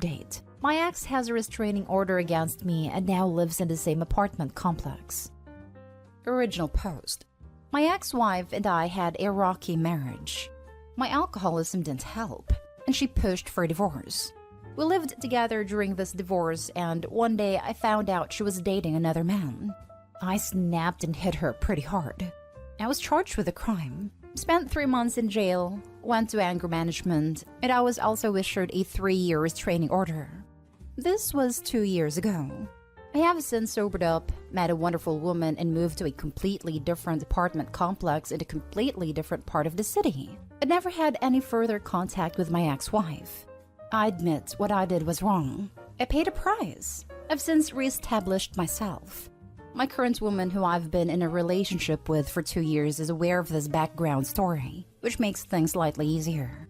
update. My ex has a restraining order against me and now lives in the same apartment complex. Original post. My ex-wife and I had a rocky marriage. My alcoholism didn't help, and she pushed for divorce. We lived together during this divorce, and one day I found out she was dating another man. I snapped and hit her pretty hard. I was charged with a crime, spent 3 months in jail, went to anger management, and I was also issued a 3-year restraining order. This was 2 years ago. I have since sobered up, met a wonderful woman, and moved to a completely different apartment complex in a completely different part of the city. I never had any further contact with my ex-wife. I admit what I did was wrong. I paid a price. I've since re-established myself. My current woman, who I've been in a relationship with for 2 years, is aware of this background story, which makes things slightly easier.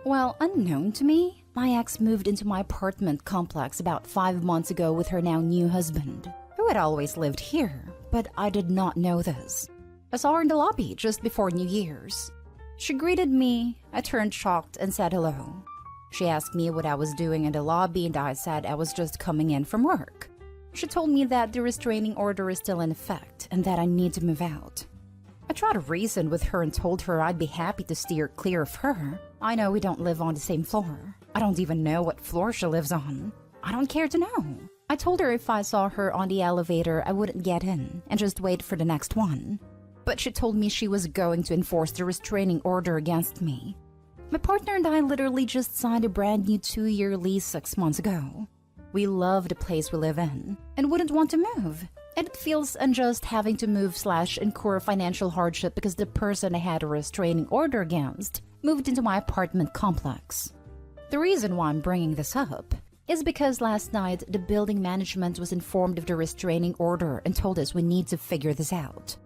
Well, unknown to me, my ex moved into my apartment complex about 5 months ago with her now new husband, who had always lived here, but I did not know this. I saw her in the lobby just before New Year's. She greeted me, I turned shocked and said hello. She asked me what I was doing in the lobby and I said I was just coming in from work. She told me that the restraining order is still in effect and that I need to move out. I tried to reason with her and told her I'd be happy to steer clear of her. I know we don't live on the same floor. I don't even know what floor she lives on. I don't care to know. I told her if I saw her on the elevator, I wouldn't get in and just wait for the next one. But she told me she was going to enforce the restraining order against me. My partner and I literally just signed a brand new 2-year lease 6 months ago. We love the place we live in and wouldn't want to move. And it feels unjust having to move/incur financial hardship because the person I had a restraining order against moved into my apartment complex. The reason why I'm bringing this up is because last night the building management was informed of the restraining order and told us we need to figure this out.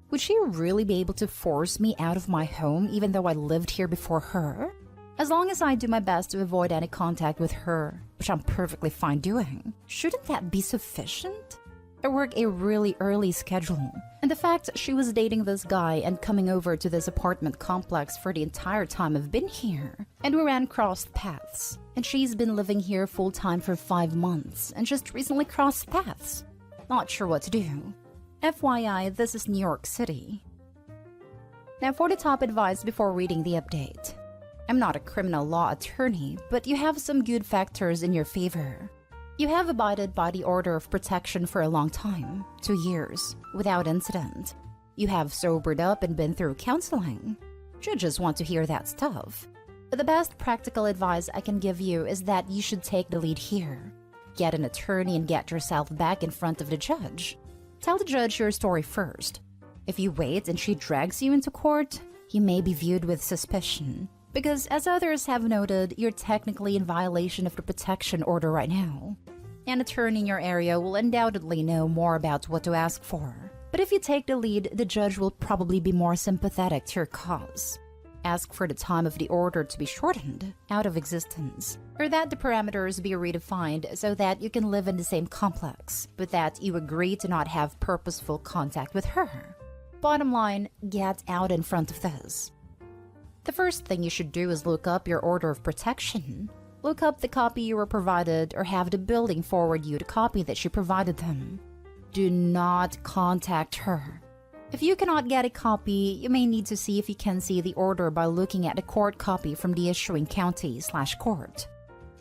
Would she really be able to force me out of my home even though I lived here before her? As long as I do my best to avoid any contact with her, which I'm perfectly fine doing, shouldn't that be sufficient? I work a really early schedule, and the fact she was dating this guy and coming over to this apartment complex for the entire time I've been here, and we ran crossed paths, and she's been living here full-time for 5 months and just recently crossed paths. Not sure what to do. FYI, this is New York City. Now for the top advice before reading the update. I'm not a criminal law attorney, but you have some good factors in your favor. You have abided by the order of protection for a long time, 2 years, without incident. You have sobered up and been through counseling. Judges want to hear that stuff. But the best practical advice I can give you is that you should take the lead here. Get an attorney and get yourself back in front of the judge. Tell the judge your story first. If you wait and she drags you into court, you may be viewed with suspicion. Because as others have noted, you're technically in violation of the protection order right now. An attorney in your area will undoubtedly know more about what to ask for. But if you take the lead, the judge will probably be more sympathetic to your cause. Ask for the time of the order to be shortened, out of existence, or that the parameters be redefined so that you can live in the same complex, but that you agree to not have purposeful contact with her. Bottom line, get out in front of this. The first thing you should do is look up your order of protection. Look up the copy you were provided or have the building forward you the copy that she provided them. Do not contact her. If you cannot get a copy, you may need to see if you can see the order by looking at the court copy from the issuing county/court.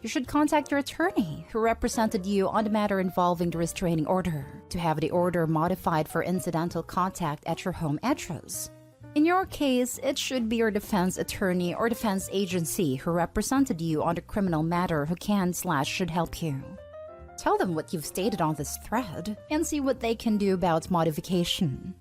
You should contact your attorney who represented you on the matter involving the restraining order to have the order modified for incidental contact at your home address. In your case, it should be your defense attorney or defense agency who represented you on the criminal matter who can/should help you. Tell them what you've stated on this thread and see what they can do about modification.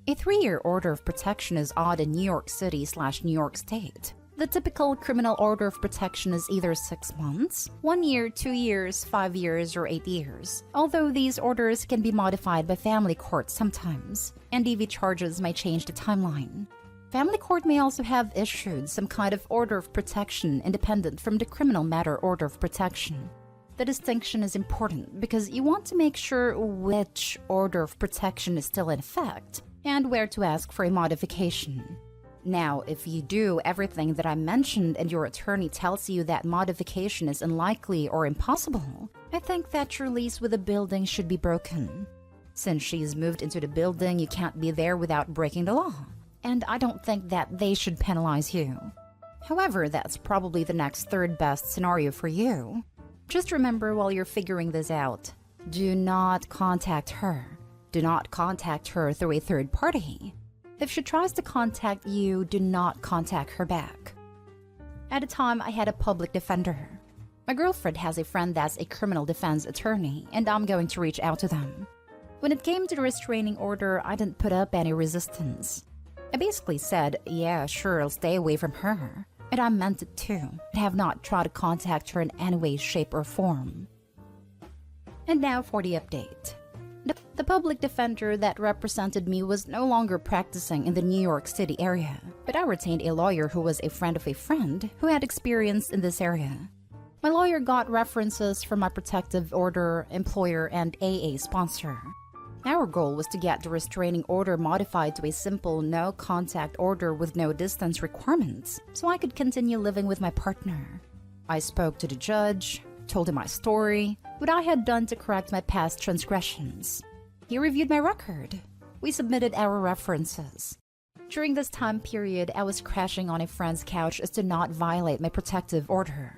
A 3-year order of protection is odd in New York City/New York State. The typical criminal order of protection is either 6 months, 1 year, 2 years, 5 years, or 8 years, although these orders can be modified by family court sometimes, and DV charges may change the timeline. Family court may also have issued some kind of order of protection independent from the criminal matter order of protection. The distinction is important because you want to make sure which order of protection is still in effect and where to ask for a modification. Now, if you do everything that I mentioned and your attorney tells you that modification is unlikely or impossible, I think that your lease with the building should be broken. Since she's moved into the building, you can't be there without breaking the law, and I don't think that they should penalize you. However, that's probably the next third best scenario for you. Just remember while you're figuring this out, do not contact her. Do not contact her through a third party. If she tries to contact you, do not contact her back. At the time, I had a public defender. My girlfriend has a friend that's a criminal defense attorney, and I'm going to reach out to them. When it came to the restraining order, I didn't put up any resistance. I basically said, yeah, sure, I'll stay away from her. And I meant it too, and have not tried to contact her in any way, shape, or form. And now for the update. The public defender that represented me was no longer practicing in the New York City area, but I retained a lawyer who was a friend of a friend who had experience in this area. My lawyer got references from my protective order, employer, and AA sponsor. Our goal was to get the restraining order modified to a simple no-contact order with no distance requirements, so I could continue living with my partner. I spoke to the judge, told him my story, what I had done to correct my past transgressions. He reviewed my record. We submitted our references. During this time period, I was crashing on a friend's couch as to not violate my protective order.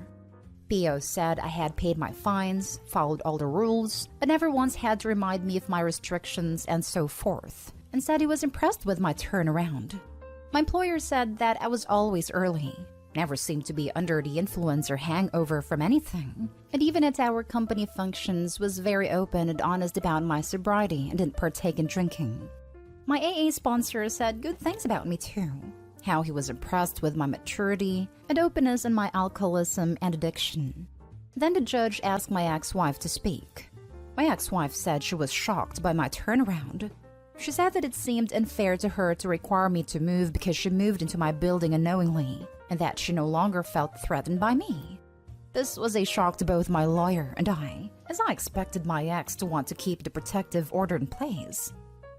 PO said I had paid my fines, followed all the rules, but never once had to remind me of my restrictions and so forth, and said he was impressed with my turnaround. My employer said that I was always early, never seemed to be under the influence or hangover from anything, and even at our company functions was very open and honest about my sobriety and didn't partake in drinking. My AA sponsor said good things about me too, how he was impressed with my maturity and openness in my alcoholism and addiction. Then the judge asked my ex-wife to speak. My ex-wife said she was shocked by my turnaround. She said that it seemed unfair to her to require me to move because she moved into my building unknowingly, and that she no longer felt threatened by me. This was a shock to both my lawyer and I, as I expected my ex to want to keep the protective order in place.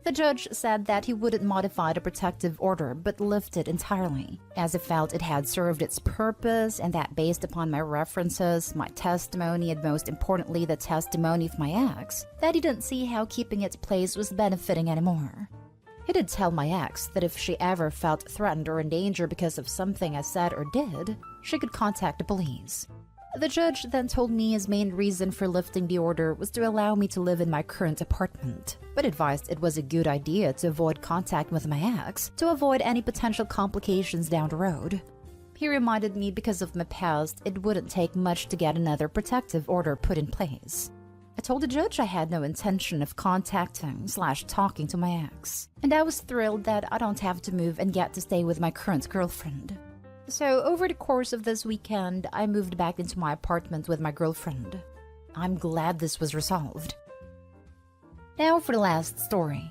The judge said that he wouldn't modify the protective order but lift it entirely, as he felt it had served its purpose and that based upon my references, my testimony, and most importantly the testimony of my ex, that he didn't see how keeping its place was benefiting anymore. He did tell my ex that if she ever felt threatened or in danger because of something I said or did, she could contact the police. The judge then told me his main reason for lifting the order was to allow me to live in my current apartment, but advised it was a good idea to avoid contact with my ex to avoid any potential complications down the road. He reminded me because of my past, it wouldn't take much to get another protective order put in place. I told the judge I had no intention of contacting/talking to my ex, and I was thrilled that I don't have to move and get to stay with my current girlfriend. So over the course of this weekend, I moved back into my apartment with my girlfriend. I'm glad this was resolved. Now for the last story.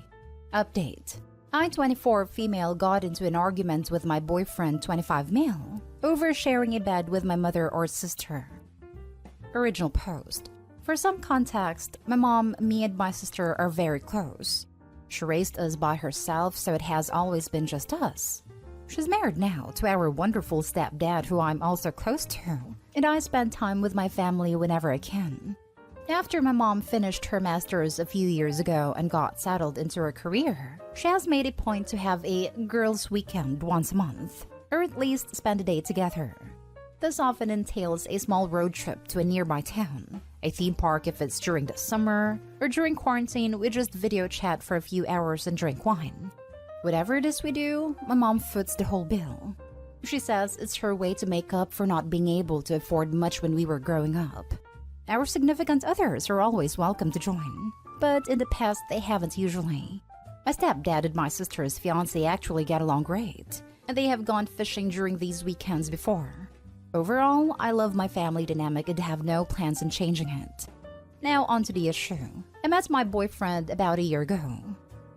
Update. I, 24 female, got into an argument with my boyfriend, 25 male, over sharing a bed with my mother or sister. Original post. For some context, my mom, me, and my sister are very close. She raised us by herself, so it has always been just us. She's married now to our wonderful stepdad, who I'm also close to, and I spend time with my family whenever I can. After my mom finished her master's a few years ago and got settled into her career, she has made a point to have a girls' weekend once a month, or at least spend a day together. This often entails a small road trip to a nearby town, a theme park if it's during the summer, or during quarantine we just video chat for a few hours and drink wine. Whatever it is we do, my mom foots the whole bill. She says it's her way to make up for not being able to afford much when we were growing up. Our significant others are always welcome to join, but in the past they haven't usually. My stepdad and my sister's fiancé actually get along great, and they have gone fishing during these weekends before. Overall, I love my family dynamic and have no plans on changing it. Now onto the issue. I met my boyfriend about a year ago.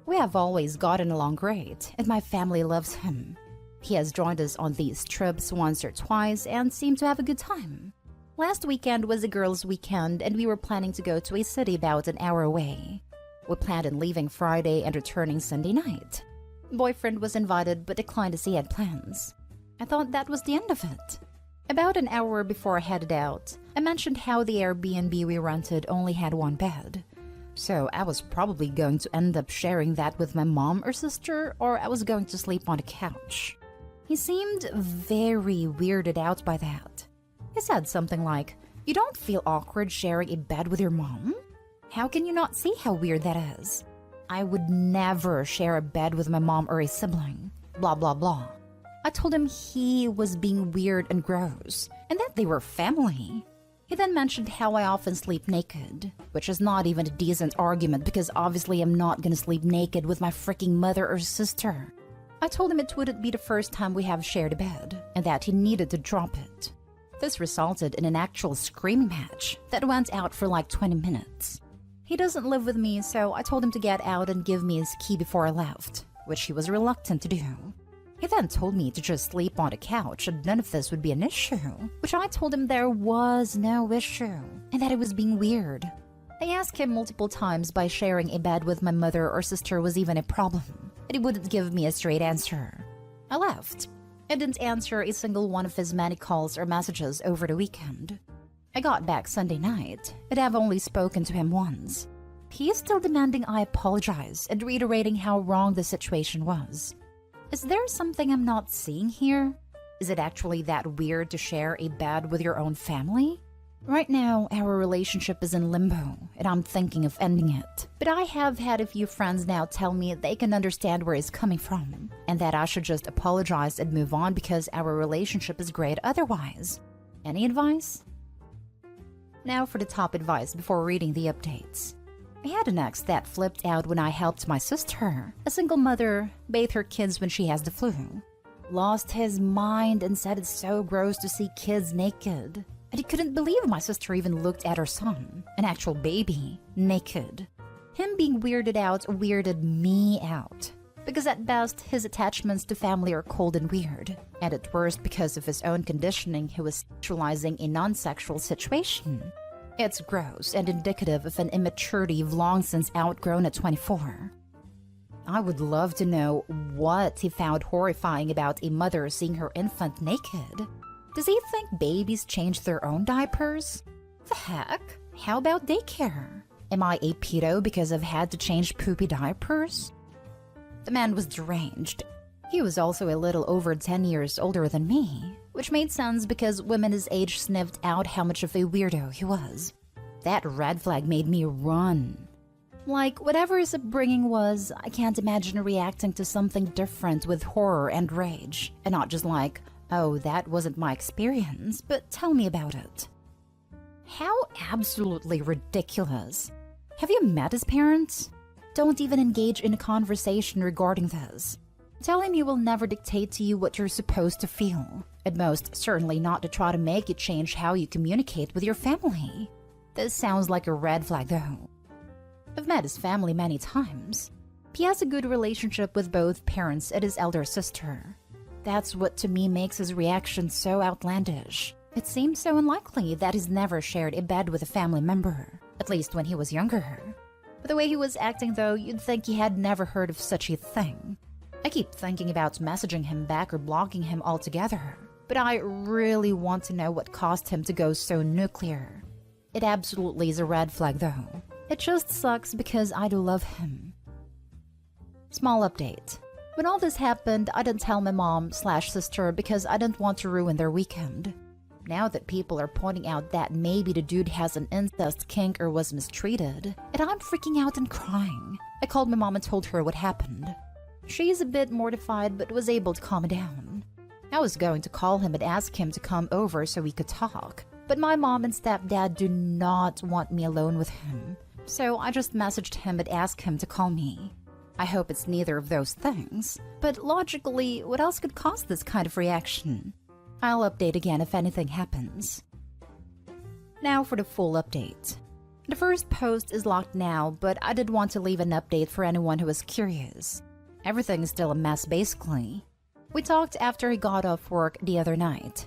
We have always gotten along great, and my family loves him. He has joined us on these trips once or twice and seemed to have a good time. Last weekend was a girls' weekend, and we were planning to go to a city about an hour away. We planned on leaving Friday and returning Sunday night. Boyfriend was invited but declined as he had plans. I thought that was the end of it. About an hour before I headed out, I mentioned how the Airbnb we rented only had one bed. So I was probably going to end up sharing that with my mom or sister, or I was going to sleep on the couch. He seemed very weirded out by that. He said something like, "You don't feel awkward sharing a bed with your mom? How can you not see how weird that is? I would never share a bed with my mom or a sibling. Blah blah blah." I told him he was being weird and gross, and that they were family. He then mentioned how I often sleep naked, which is not even a decent argument because obviously I'm not gonna sleep naked with my freaking mother or sister. I told him it wouldn't be the first time we have shared a bed, and that he needed to drop it. This resulted in an actual screaming match that went out for like 20 minutes. He doesn't live with me, so I told him to get out and give me his key before I left, which he was reluctant to do. He then told me to just sleep on the couch and none of this would be an issue, which I told him there was no issue, and that it was being weird. I asked him multiple times by sharing a bed with my mother or sister was even a problem, and he wouldn't give me a straight answer. I left. I didn't answer a single one of his many calls or messages over the weekend. I got back Sunday night, and I've only spoken to him once. He is still demanding I apologize and reiterating how wrong the situation was. Is there something I'm not seeing here? Is it actually that weird to share a bed with your own family? Right now, our relationship is in limbo, and I'm thinking of ending it. But I have had a few friends now tell me they can understand where he's coming from, and that I should just apologize and move on because our relationship is great otherwise. Any advice? Now for the top advice before reading the updates. I had an ex that flipped out when I helped my sister, a single mother, bathe her kids when she has the flu. Lost his mind and said it's so gross to see kids naked. And he couldn't believe my sister even looked at her son, an actual baby, naked. Him being weirded out weirded me out. Because at best, his attachments to family are cold and weird. And at worst, because of his own conditioning, he was sexualizing a non-sexual situation. It's gross and indicative of an immaturity you've long since outgrown at 24. I would love to know what he found horrifying about a mother seeing her infant naked. Does he think babies change their own diapers? The heck? How about daycare? Am I a pedo because I've had to change poopy diapers? The man was deranged. He was also a little over 10 years older than me, which made sense because women his age sniffed out how much of a weirdo he was. That red flag made me run. Like, whatever his upbringing was, I can't imagine reacting to something different with horror and rage, and not just like, "Oh, that wasn't my experience, but tell me about it." How absolutely ridiculous. Have you met his parents? Don't even engage in a conversation regarding this. Tell him he will never dictate to you what you're supposed to feel, and most certainly not to try to make you change how you communicate with your family. This sounds like a red flag though. I've met his family many times. He has a good relationship with both parents and his elder sister. That's what to me makes his reaction so outlandish. It seems so unlikely that he's never shared a bed with a family member, at least when he was younger. But the way he was acting though, you'd think he had never heard of such a thing. I keep thinking about messaging him back or blocking him altogether, but I really want to know what caused him to go so nuclear. It absolutely is a red flag though. It just sucks because I do love him. Small update. When all this happened, I didn't tell my mom/sister because I didn't want to ruin their weekend. Now that people are pointing out that maybe the dude has an incest kink or was mistreated, and I'm freaking out and crying, I called my mom and told her what happened. She's a bit mortified but was able to calm me down. I was going to call him and ask him to come over so we could talk, but my mom and stepdad do not want me alone with him, so I just messaged him and asked him to call me. I hope it's neither of those things, but logically, what else could cause this kind of reaction? I'll update again if anything happens. Now for the full update. The first post is locked now, but I did want to leave an update for anyone who is curious. Everything is still a mess basically. We talked after he got off work the other night.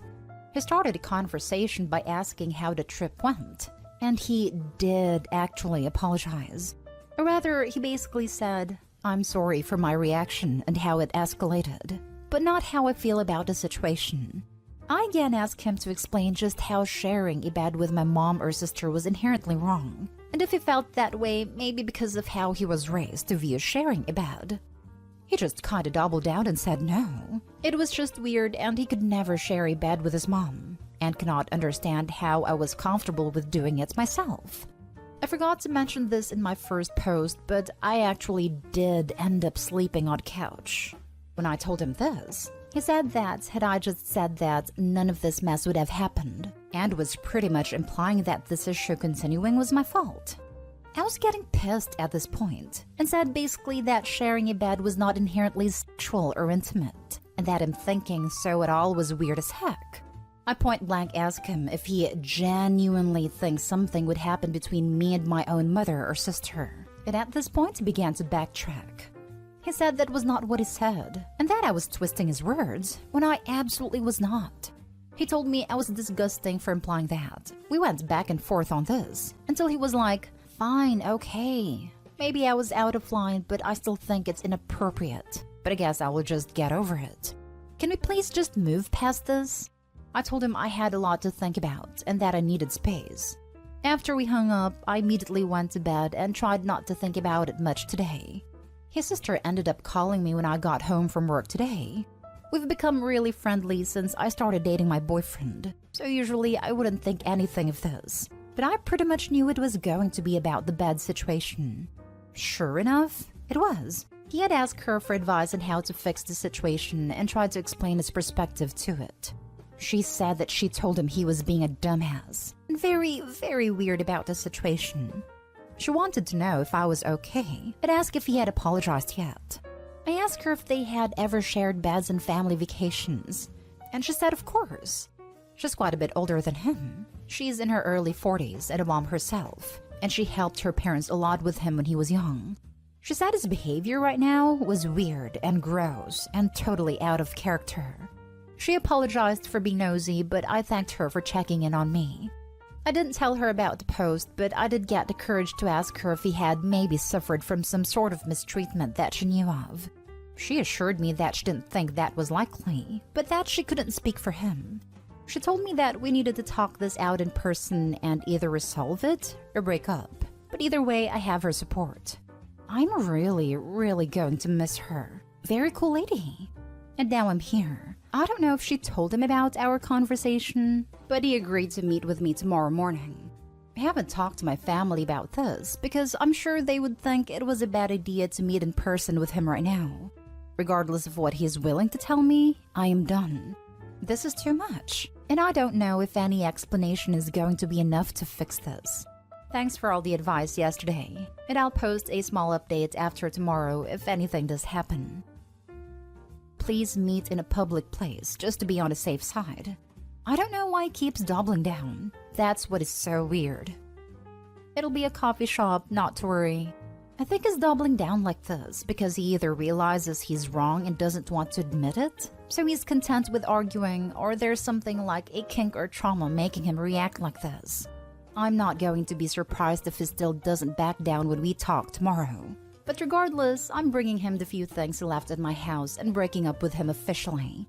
He started a conversation by asking how the trip went, and he did actually apologize. Or rather, he basically said, I'm sorry for my reaction and how it escalated, but not how I feel about the situation. I again asked him to explain just how sharing a bed with my mom or sister was inherently wrong, and if he felt that way maybe because of how he was raised to view sharing a bed. He just kinda doubled down and said no. It was just weird and he could never share a bed with his mom, and cannot understand how I was comfortable with doing it myself. I forgot to mention this in my first post, but I actually did end up sleeping on the couch. When I told him this, he said that had I just said that, none of this mess would have happened, and was pretty much implying that this issue continuing was my fault. I was getting pissed at this point, and said basically that sharing a bed was not inherently sexual or intimate, and that him thinking so at all was weird as heck. I point blank asked him if he genuinely thinks something would happen between me and my own mother or sister, and at this point he began to backtrack. He said that was not what he said, and that I was twisting his words, when I absolutely was not. He told me I was disgusting for implying that. We went back and forth on this, until he was like, fine, okay. Maybe I was out of line, but I still think it's inappropriate. But I guess I will just get over it. Can we please just move past this? I told him I had a lot to think about, and that I needed space. After we hung up, I immediately went to bed and tried not to think about it much today. His sister ended up calling me when I got home from work today. We've become really friendly since I started dating my boyfriend, so usually I wouldn't think anything of this. But I pretty much knew it was going to be about the bed situation. Sure enough, it was. He had asked her for advice on how to fix the situation and tried to explain his perspective to it. She said that she told him he was being a dumbass, and very, very weird about the situation. She wanted to know if I was okay, and asked if he had apologized yet. I asked her if they had ever shared beds and family vacations, and she said of course. She's quite a bit older than him. She's in her early 40s and a mom herself, and she helped her parents a lot with him when he was young. She said his behavior right now was weird and gross and totally out of character. She apologized for being nosy, but I thanked her for checking in on me. I didn't tell her about the post, but I did get the courage to ask her if he had maybe suffered from some sort of mistreatment that she knew of. She assured me that she didn't think that was likely, but that she couldn't speak for him. She told me that we needed to talk this out in person and either resolve it or break up, but either way I have her support. I'm really, really going to miss her. Very cool lady. And now I'm here. I don't know if she told him about our conversation, but he agreed to meet with me tomorrow morning. I haven't talked to my family about this because I'm sure they would think it was a bad idea to meet in person with him right now. Regardless of what he is willing to tell me, I am done. This is too much, and I don't know if any explanation is going to be enough to fix this. Thanks for all the advice yesterday, and I'll post a small update after tomorrow if anything does happen. Please meet in a public place just to be on the safe side. I don't know why he keeps doubling down. That's what is so weird. It'll be a coffee shop, not to worry. I think he's doubling down like this because he either realizes he's wrong and doesn't want to admit it, so he's content with arguing, or there's something like a kink or trauma making him react like this. I'm not going to be surprised if he still doesn't back down when we talk tomorrow. But regardless, I'm bringing him the few things he left at my house and breaking up with him officially.